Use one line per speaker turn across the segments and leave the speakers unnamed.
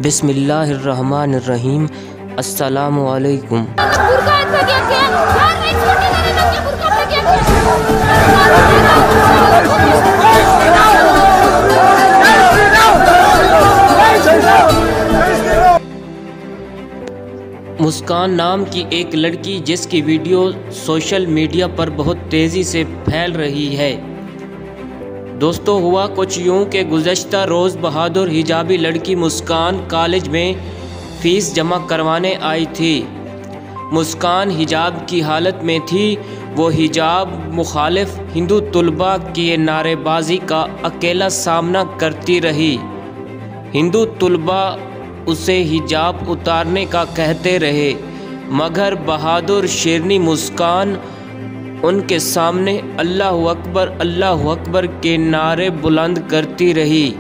बिस्मिल्लाहिर्रहमानिर्रहीम। अस्सलामु अलैकुम। मुस्कान नाम की एक लड़की जिसकी वीडियो सोशल मीडिया पर बहुत तेज़ी से फैल रही है। दोस्तों, हुआ कुछ यूँ कि गुज़श्ता रोज़ बहादुर हिजाबी लड़की मुस्कान कॉलेज में फ़ीस जमा करवाने आई थी। मुस्कान हिजाब की हालत में थी। वो हिजाब मुखालिफ हिंदू तलबा की नारेबाजी का अकेला सामना करती रही। हिंदू तलबा उसे हिजाब उतारने का कहते रहे, मगर बहादुर शेरनी मुस्कान उनके सामने अल्लाहु अकबर के नारे बुलंद करती रही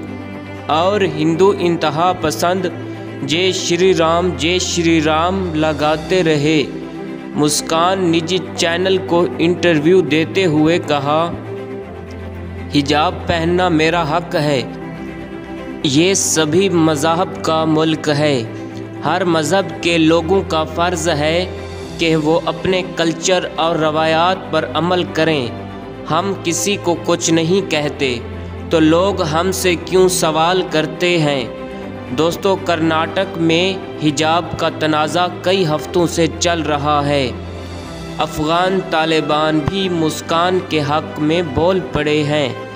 और हिंदू इंतहा पसंद जय श्री राम लगाते रहे। मुस्कान निजी चैनल को इंटरव्यू देते हुए कहा, हिजाब पहनना मेरा हक है। ये सभी मज़हब का मुल्क है। हर मज़हब के लोगों का फ़र्ज़ है कि वो अपने कल्चर और रवायात पर अमल करें। हम किसी को कुछ नहीं कहते तो लोग हमसे क्यों सवाल करते हैं। दोस्तों, कर्नाटक में हिजाब का तनाज़ा कई हफ्तों से चल रहा है। अफ़गान तालिबान भी मुस्कान के हक़ में बोल पड़े हैं।